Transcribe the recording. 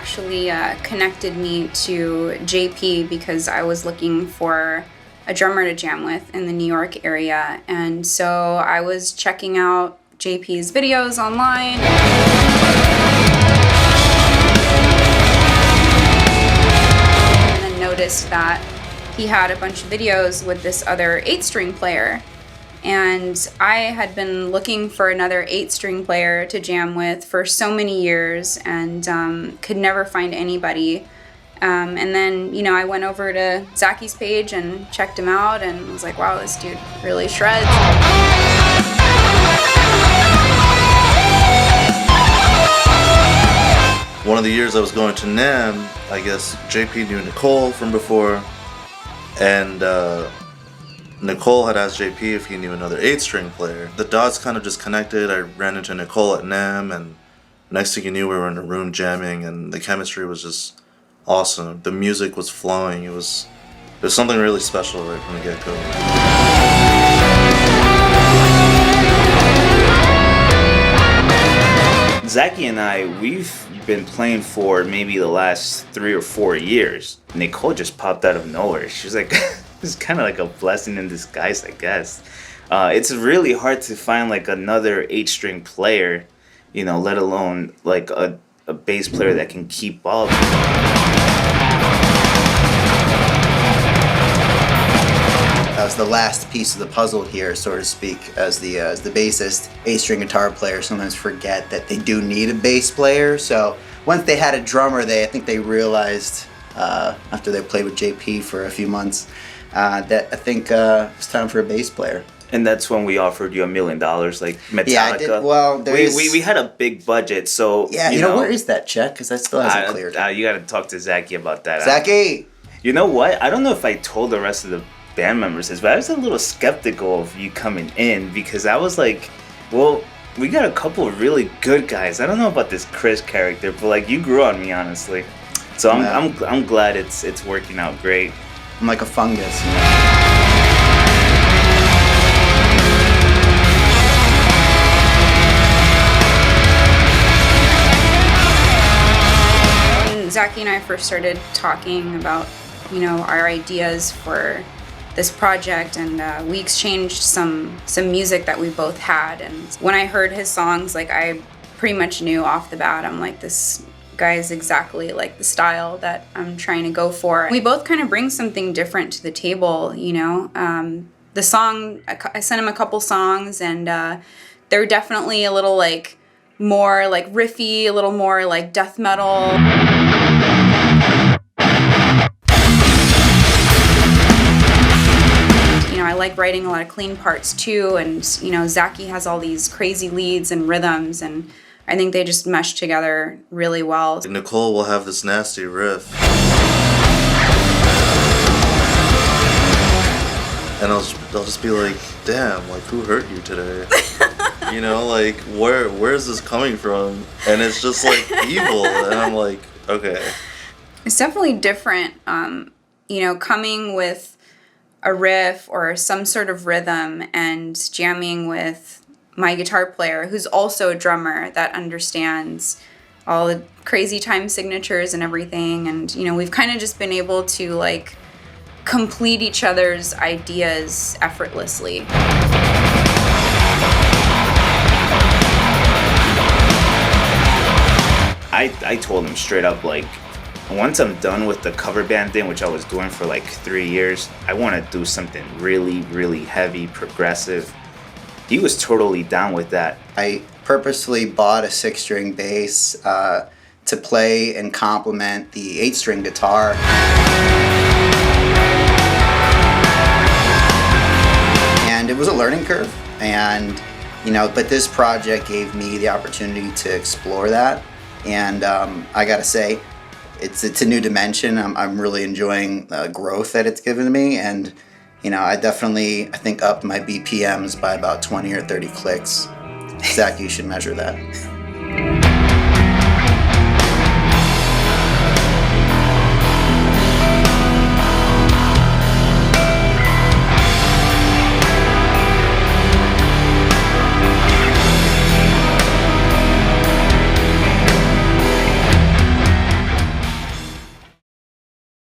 actually connected me to JP because I was looking for a drummer to jam with in the New York area. And so I was checking out JP's videos online. And then noticed that he had a bunch of videos with this other 8-string player. And I had been looking for another 8-string player to jam with for so many years and could never find anybody. And then, you know, I went over to Zaki's page and checked him out and was like, wow, this dude really shreds. One of the years I was going to NAMM, I guess JP knew Nicole from before, and Nicole had asked JP if he knew another 8-string player. The dots kind of just connected. I ran into Nicole at NAMM, and next thing you knew, we were in a room jamming, and the chemistry was just awesome. The music was flowing. It was something really special right from the get-go. Zaki and I, we've been playing for maybe the last 3 or 4 years. Nicole just popped out of nowhere. She's like, it's kind of like a blessing in disguise, I guess. It's really hard to find like another 8-string player, you know, let alone like a bass player that can keep up. As the last piece of the puzzle here, so to speak, as the bassist, 8-string guitar players sometimes forget that they do need a bass player. So once they had a drummer, I think they realized after they played with JP for a few months that I think it's time for a bass player. And that's when we offered you $1 million, like Metallica. Yeah, I did. Well, we had a big budget, so yeah. You know where is that check? Because that still hasn't cleared. You got to talk to Zaki about that. Zaki. You know what? I don't know if I told the rest of the band members this, but I was a little skeptical of you coming in because I was like, well, we got a couple of really good guys. I don't know about this Chris character, but like you grew on me, honestly. So I'm glad it's working out great. I'm like a fungus. When Zaki and I first started talking about, you know, our ideas for this project, and we exchanged some music that we both had, and when I heard his songs, like I pretty much knew off the bat, I'm like, this guy is exactly like the style that I'm trying to go for. We both kind of bring something different to the table, you know. The song, I sent him a couple songs, and they're definitely a little like more like riffy, a little more like death metal. I like writing a lot of clean parts too, and you know, Zaki has all these crazy leads and rhythms, and I think they just mesh together really well. Nicole will have this nasty riff, and I'll just be like, damn, like who hurt you today? You know, like where's this coming from? And it's just like evil, and I'm like, okay. It's definitely different, you know, coming with a riff or some sort of rhythm and jamming with my guitar player, who's also a drummer that understands all the crazy time signatures and everything. And, you know, we've kind of just been able to like complete each other's ideas effortlessly. I told him straight up, like, once I'm done with the cover band thing, which I was doing for like 3 years, I want to do something really, really heavy, progressive. He was totally down with that. I purposely bought a 6-string bass to play and complement the 8-string guitar. And it was a learning curve, and you know, but this project gave me the opportunity to explore that, and I gotta say, it's a new dimension. I'm really enjoying the growth that it's given me, and you know, I think upped my BPMs by about 20 or 30 clicks. Zach, you should measure that.